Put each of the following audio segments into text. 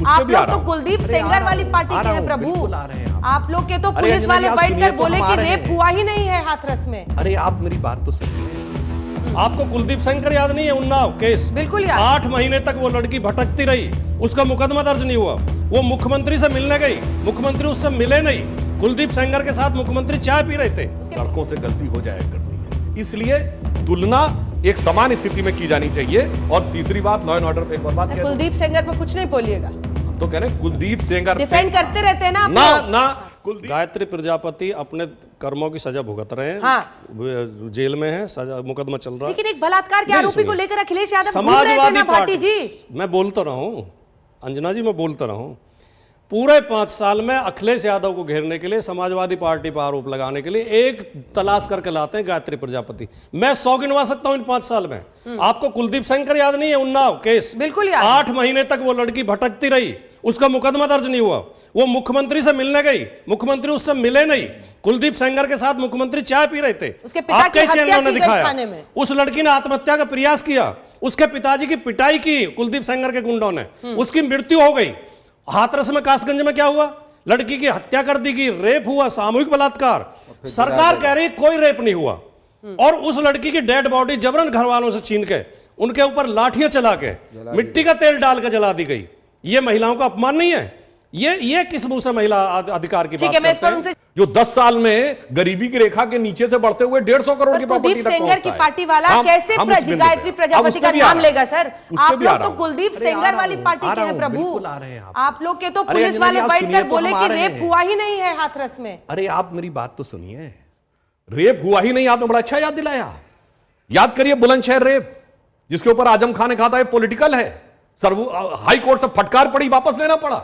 आप लोग तो कुलदीप सेंगर वाली पार्टी के हैं प्रभु। आप लोग के तो पुलिस वाले बैठकर बोले कि रेप हुआ ही नहीं है हाथरस में। अरे आप मेरी बात तो सुनिए। आपको कुलदीप सेंगर याद नहीं है? उन्नाव केस बिल्कुल याद। 8 महीने तक वो लड़की भटकती रही, उसका मुकदमा दर्ज नहीं हुआ। वो मुख्यमंत्री से मिलने गई, मुख्यमंत्री उससे मिले नहीं। कुलदीप सेंगर के साथ मुख्यमंत्री चाय पी रहे थे। लड़कों से गलती हो जाया करती है, इसलिए तुलना एक समान स्थिति में की जानी चाहिए। और तीसरी बात, लॉ एंड ऑर्डर पे एक और बात, कुलदीप सेंगर पर कुछ नहीं बोलिएगा। तो कह रहे हैं कुलदीप सेंगर डिफेंड करते रहते हैं ना ना गायत्री प्रजापति अपने कर्मों की सजा भुगत रहे हैं। हाँ। जेल में है, सजा मुकदमा चल रहा है। लेकिन एक बलात्कार के आरोपी को लेकर अखिलेश यादव समाजवादी पार्टी जी। मैं बोलता रहा हूं अंजना जी, मैं बोलता रहा हूं। पूरे 5 साल में अखिलेश यादव को घेरने के लिए, समाजवादी पार्टी पर आरोप लगाने के लिए एक तलाश करके लाते हैं गायत्री प्रजापति। मैं 100 गिनवा सकता हूं इन 5 साल में। आपको कुलदीप सेंगर याद नहीं है? उन्नाव केस बिल्कुल याद। 8 महीने तक वो लड़की भटकती रही, उसका मुकदमा दर्ज नहीं हुआ। वो मुख्यमंत्री से मिलने गई, मुख्यमंत्री उससे मिले नहीं। कुलदीप सेंगर के साथ मुख्यमंत्री चाय पी रहे थे। उसके पिता की हत्या की गई खाने में। उस लड़की ने आत्महत्या का प्रयास किया, उसके पिताजी की पिटाई की कुलदीप सेंगर के गुंडों ने, उसकी मृत्यु हो गई। हाथरस में, कासगंज में क्या हुआ? लड़की की हत्या कर दी गई, रेप हुआ, सामूहिक बलात्कार। सरकार कह रही कोई रेप नहीं हुआ, और उस लड़की की डेड बॉडी जबरन घर वालों से छीन के उनके ऊपर लाठियां चला के मिट्टी का तेल डाल के जला दी गई। ये महिलाओं का अपमान नहीं है? ये किस मुंह से महिला अधिकार की बात करते हैं? जो 10 साल में गरीबी की रेखा के नीचे से बढ़ते हुए 150 करोड़ की प्रॉपर्टी कुलदीप सेंगर की पार्टी वाला कैसे गायत्री प्रजापति का नाम लेगा सर? आप लोग तो कुलदीप सेंगर वाली पार्टी के हैं प्रभु। आप लोग के तो पुलिस वाले बैठकर बोले कि रेप हुआ ही नहीं है हाथरस में। अरे आप मेरी बात तो सुनिए। रेप हुआ ही नहीं, आपने बड़ा अच्छा याद दिलाया। याद करिए बुलंदशहर रेप, जिसके ऊपर आजम खान ने कहा था ये पॉलिटिकल है, हाई कोर्ट से फटकार पड़ी, वापस लेना पड़ा।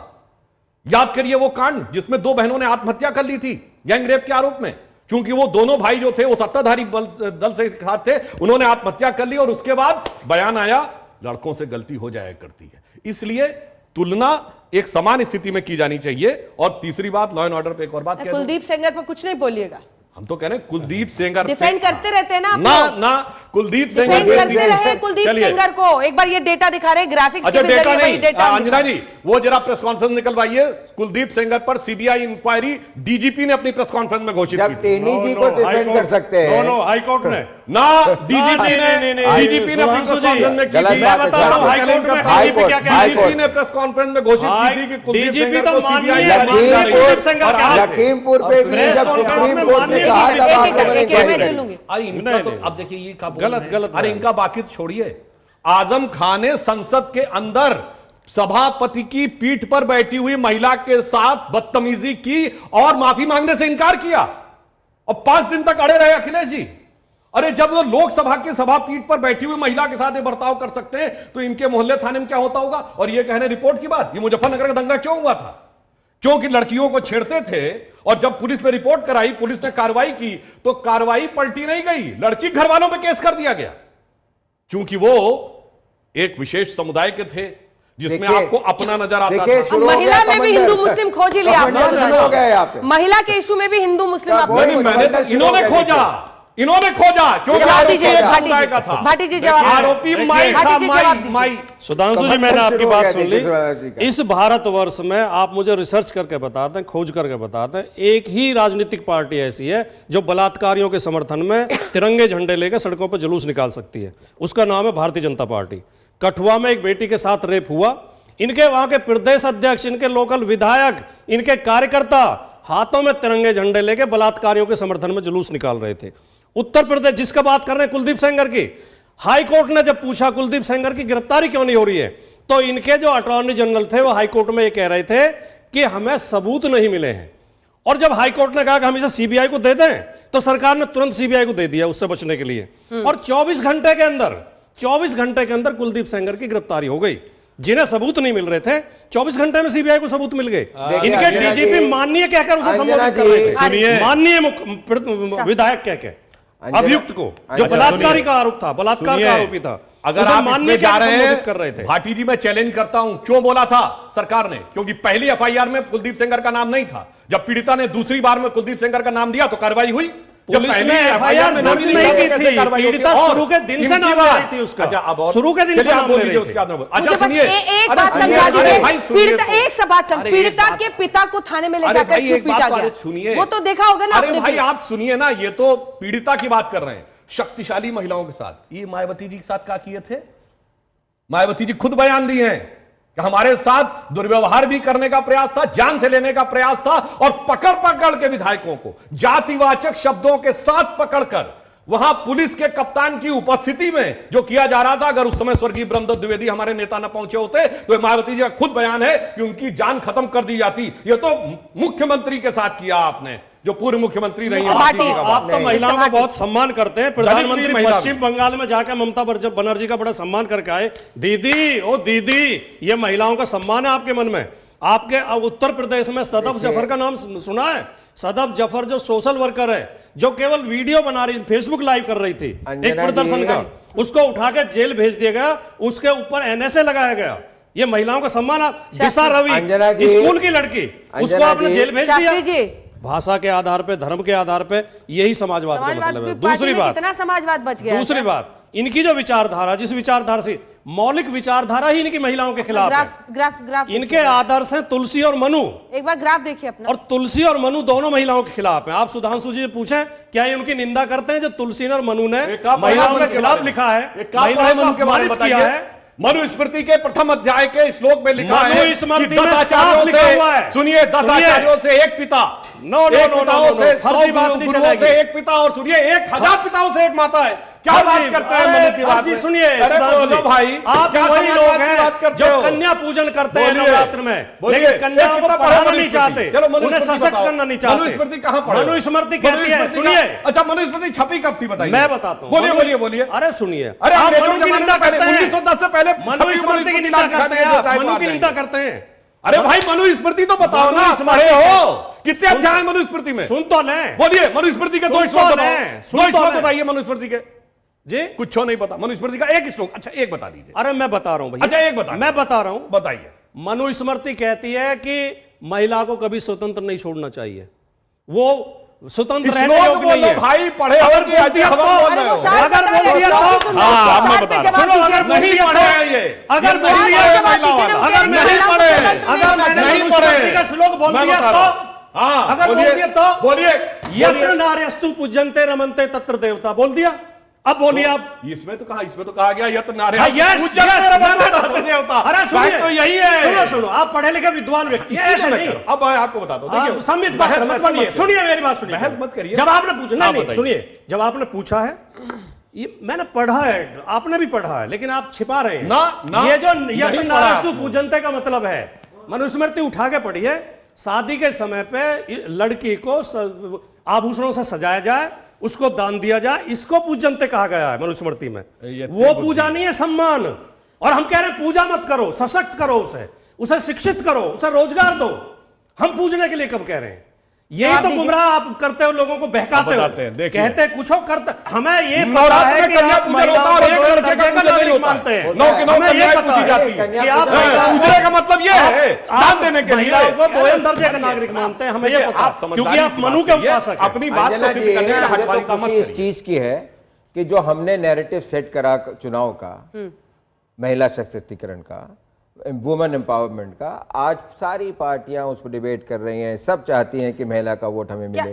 याद करिए वो कांड जिसमें 2 बहनों ने आत्महत्या कर ली थी गैंग रेप के आरोप में, क्योंकि वो दोनों भाई जो थे वो सत्ताधारी दल से साथ थे, उन्होंने आत्महत्या कर ली। और उसके बाद बयान आया लड़कों से गलती हो जाया करती है, इसलिए तुलना एक समान स्थिति में की जानी चाहिए। और तीसरी बात, लॉ एंड ऑर्डर पे एक और बात, कुलदीप सेंगर पर कुछ नहीं बोलिएगा। हम तो कह रहे हैं कुलदीप सेंगर डिफेंड करते रहते हैं ना कुलदीप सेंगर करते रहे। कुलदीप सेंगर को एक बार ये डेटा दिखा रहे, ग्राफिक्स के डेटा नहीं, अंजना जी वो जरा प्रेस कॉन्फ्रेंस निकलवाइए। कुलदीप सेंगर पर सीबीआई इंक्वायरी डीजीपी ने अपनी प्रेस कॉन्फ्रेंस में घोषित की। टेनी जी को डिफेंड कर सकते हैं दोनों हाईकोर्ट ने ना, डीजीपी ने अपनी प्रेस कॉन्फ्रेंस में की थी। मैं बता रहा हूं हाईकोर्ट में डीजीपी क्या कह रही थी ने प्रेस कॉन्फ्रेंस में घोषित की थी कि कुलदीप डीजीपी सेंगर तो को माननीय सीबीआई कुलदीप सेंगर क्या है? लखीमपुर पे भी जब सुप्रीम कोर्ट ने कहा इनका तो अब देखिए ये गलत। अरे इनका बाकी छोड़िए, आजम खान ने संसद के अंदर सभापति की पीठ पर बैठी हुई महिला के साथ बदतमीजी की और माफी मांगने से इनकार किया, और 5 दिन तक अड़े रहे अखिलेश जी। अरे जब वो लोकसभा की सभा पीठ पर बैठी हुई महिला के साथ ये बर्ताव कर सकते हैं, तो इनके मोहल्ले थाने में क्या होता होगा? और ये कहने रिपोर्ट की बात, ये मुजफ्फरनगर का दंगा क्यों हुआ था? क्योंकि लड़कियों को छेड़ते थे, और जब पुलिस में रिपोर्ट कराई, पुलिस ने कार्रवाई की, तो कार्रवाई पलटी नहीं गई, लड़की घर वालों पे केस कर दिया गया, क्योंकि वो एक विशेष समुदाय के थे जिसमें आपको अपना नजर आता था। महिला में भी हिंदू मुस्लिम खोज ही लिया आपने। महिला के इशू में भी हिंदु मुस्लिम इन्होंने खोजा क्योंकि भाटी जी जवाब आरोपी माई। सुधांशु जी, मैंने आपकी बात सुन ली। इस भारतवर्ष में आप मुझे रिसर्च करके बता दें, खोज करके बता दें, एक ही राजनीतिक पार्टी ऐसी है जो बलात्कारियों के समर्थन में तिरंगे झंडे लेकर सड़कों पर जुलूस निकाल सकती है। उसका नाम है भारतीय जनता पार्टी। कठुआ में एक बेटी के साथ रेप हुआ, इनके वहां के प्रदेश अध्यक्ष, इनके लोकल विधायक, इनके कार्यकर्ता हाथों में तिरंगे झंडे लेके बलात्कारियों के समर्थन में जुलूस निकाल रहे थे। उत्तर प्रदेश, जिसका बात कर रहे हैं कुलदीप सेंगर की, हाई कोर्ट ने जब पूछा कुलदीप सेंगर की गिरफ्तारी क्यों नहीं हो रही है, तो इनके जो अटॉर्नी जनरल थे वो हाई कोर्ट में ये कह रहे थे कि हमें सबूत नहीं मिले हैं। और जब हाई कोर्ट ने कहा कि हम इसे सीबीआई को दे दें, तो सरकार ने तुरंत सीबीआई को दे दिया उससे बचने के लिए। और 24 घंटे के अंदर कुलदीप सेंगर की गिरफ्तारी हो गई। जिन्हें सबूत नहीं मिल रहे थे, 24 घंटे में सीबीआई को सबूत मिल गए। इनके डीजीपी माननीय कहकर उसे संबोधित कर रहे थे, माननीय विधायक कहकर अभियुक्त को, जो बलात्कारी का आरोप था, बलात्कार का आरोपी था, अगर आप इसमें जा रहे हैं कर रहे थे। भाटी जी, मैं चैलेंज करता हूं, क्यों बोला था सरकार ने? क्योंकि पहली एफआईआर में कुलदीप सेंगर का नाम नहीं था। जब पीड़िता ने दूसरी बार में कुलदीप सेंगर का नाम दिया तो कार्रवाई हुई। पुलिस ने एफआईआर दर्ज नहीं की थी, पीड़िता शुरू के दिन से नाम ले रही थी उसका, शुरू के दिन से नाम ले रही थी। अच्छा सुनिए, एक बात समझा दीजिए, पीड़िता एक बात समझ, पीड़िता के पिता को थाने में ले जाकर क्यों पीटा गया, सुनिए, वो तो देखा होगा ना। अरे भाई आप सुनिए ना, ये तो पीड़िता की बात कर रहे हैं, शक्तिशाली महिलाओं के साथ, ये मायावती जी के साथ क्या किए थे? मायावती जी खुद बयान दिए हैं कि हमारे साथ दुर्व्यवहार भी करने का प्रयास था, जान से लेने का प्रयास था, और पकड़ पकड़ के विधायकों को जातिवाचक शब्दों के साथ पकड़कर वहां पुलिस के कप्तान की उपस्थिति में जो किया जा रहा था, अगर उस समय स्वर्गीय ब्रह्मदत्त द्विवेदी हमारे नेता न पहुंचे होते तो मायावती जी का खुद बयान है कि उनकी जान खत्म कर दी जाती। ये तो मुख्यमंत्री के साथ किया आपने, जो पूर्व मुख्यमंत्री रही है। आप तो महिलाओं का बहुत सम्मान करते हैं। प्रधानमंत्री पश्चिम बंगाल में जाकर ममता बनर्जी का बड़ा सम्मान करके आए। दीदी, ओ दीदी, ये महिलाओं का सम्मान है आपके मन में? आपके उत्तर प्रदेश में सदफ जफर का नाम सुना है? सदफ जफर जो सोशल वर्कर है, जो केवल वीडियो बना रही, फेसबुक लाइव कर रही थी एक प्रदर्शन का, उसको उठा के जेल भेज दिया गया, उसके ऊपर एनएसए लगाया गया। ये महिलाओं का सम्मान। दिशा रवि स्कूल की लड़की, उसको आपने जेल भेज दिया भाषा के आधार पे, धर्म के आधार पे। यही समाजवाद का मतलब है। दूसरी बात, कितना समाजवाद बच गया। दूसरी बात, इनकी जो विचारधारा, जिस विचारधारा से, मौलिक विचारधारा ही इनकी महिलाओं के खिलाफ है। इनके आदर्श हैं तुलसी और मनु। एक बार ग्राफ देखिए अपना। और तुलसी और मनु दोनों महिलाओं के खिलाफ हैं। आप सुधांशु जी से पूछें, क्या ये उनकी निंदा करते हैं जो तुलसी और मनु ने महिलाओं के खिलाफ लिखा है, महिलाओं को अपमानित किया है? मनुस्मृति के प्रथम अध्याय के श्लोक में लिखा है, मनुस्मृति में साफ लिखा हुआ है। सुनिए, 10 आचार्यों से एक पिता, फर्जी बात नहीं चलेगी। एक पिता, और सुनिए 1000 पिताओं से एक माता है। क्या बात करते हैं मनु की बात? सुनिए भाई, आप वही लोग हैं जो कन्या पूजन करते हैं नवरात्र में, लेकिन कन्याओं को पढ़ाना नहीं चाहते, उन्हें सशक्त करना नहीं चाहते। मनुस्मृति कहाँ पढ़े? मनुस्मृति कहती है, सुनिए। अच्छा, मनुस्मृति छपी कब थी बताइए? मैं बताता हूँ। बोलिए बोलिए बोलिए। अरे सुनिए, अरे आप मनु की निंदा करते हैं, 1910 से पहले मनुस्मृति की निंदा करते हैं, आप मनु की निंदा करते हैं। अरे भाई, मनुस्मृति तो बताओ ना, पढ़े हो कितने अध्याय मनुस्मृति में? सुन तो लें, बोलिए मनुस्मृति के 2 श्लोक बताइए मनुस्मृति के जी। कुछ नहीं पता मनुस्मृति का एक श्लोक? अच्छा, एक बता दीजिए। अरे मैं बता रहा हूं भैया। अच्छा, एक बता, मैं बता रहा हूं, बताइए। मनुस्मृति कहती है कि महिला को कभी स्वतंत्र नहीं छोड़ना चाहिए, वो स्वतंत्र रहने योग्य नहीं है। भाई पढ़े, अगर बोल दिया तो, अगर बोल दिया तो, मैं बता रहा हूं, सुनो, अगर नहीं पढ़े ये, अगर बोल दिया, अगर नहीं पढ़े, अगर मैंने मनुस्मृति का श्लोक बोल दिया तो, अगर बोल दिया तो बोलिए, यत्र नार्यस्तु पूज्यन्ते रमन्ते तत्र देवता, बोल दिया। अब बोलिए आप। इसमें तो कहा गया यत्र नार्य। अरे सुनिए, तो यही है। सुनो, आप पढ़े लिखे विद्वान व्यक्ति हैं, ऐसे नहीं। अब आपको बताता हूं, देखिए संबित बात मत बनिए, सुनिए मेरी बात, सुनिए, बहस मत करिए। जब आपने पूछा, नहीं सुनिए, जब आपने पूछा है, ये मैंने पढ़ा है, आपने भी पढ़ा है, लेकिन आप छिपा रहे हैं ना। ये जो यत्र नार्यस्तु पूज्यन्ते का मतलब है, मनुस्मृति उठा के पढ़िए। शादी के समय पे लड़की को आभूषणों से सजाया जाए, उसको दान दिया जाए, इसको पूजनते कहा गया है मनुस्मृति में। वो पूजा नहीं है, सम्मान। और हम कह रहे हैं पूजा मत करो, सशक्त करो उसे शिक्षित करो, उसे रोजगार दो। हम पूजने के लिए कब कह रहे हैं? यही तो गुमराह आप करते हो, लोगों को बहकाते हो, कहते कुछ हो करते। हमें ये पता है कि आप महिलाओं को दो दर्जे का नागरिक मानते हैं। हमें ये पता है कि आप पूजने का मतलब ये है दान देने के लिए महिलाओं को दो दर्जे का नागरिक मानते हैं। हमें ये पता, क्योंकि आप मनु के उपासक हैं। अपनी बात को सिद्ध करने के लिए हटवाई का मत करिए। इस चीज की है कि जो हमने नैरेटिव सेट करा चुनाव का, महिला सशक्तिकरण का, वुमेन एम्पावरमेंट का, आज सारी पार्टियां उस पर डिबेट कर रही हैं, सब चाहती हैं कि महिला का वोट हमें मिले।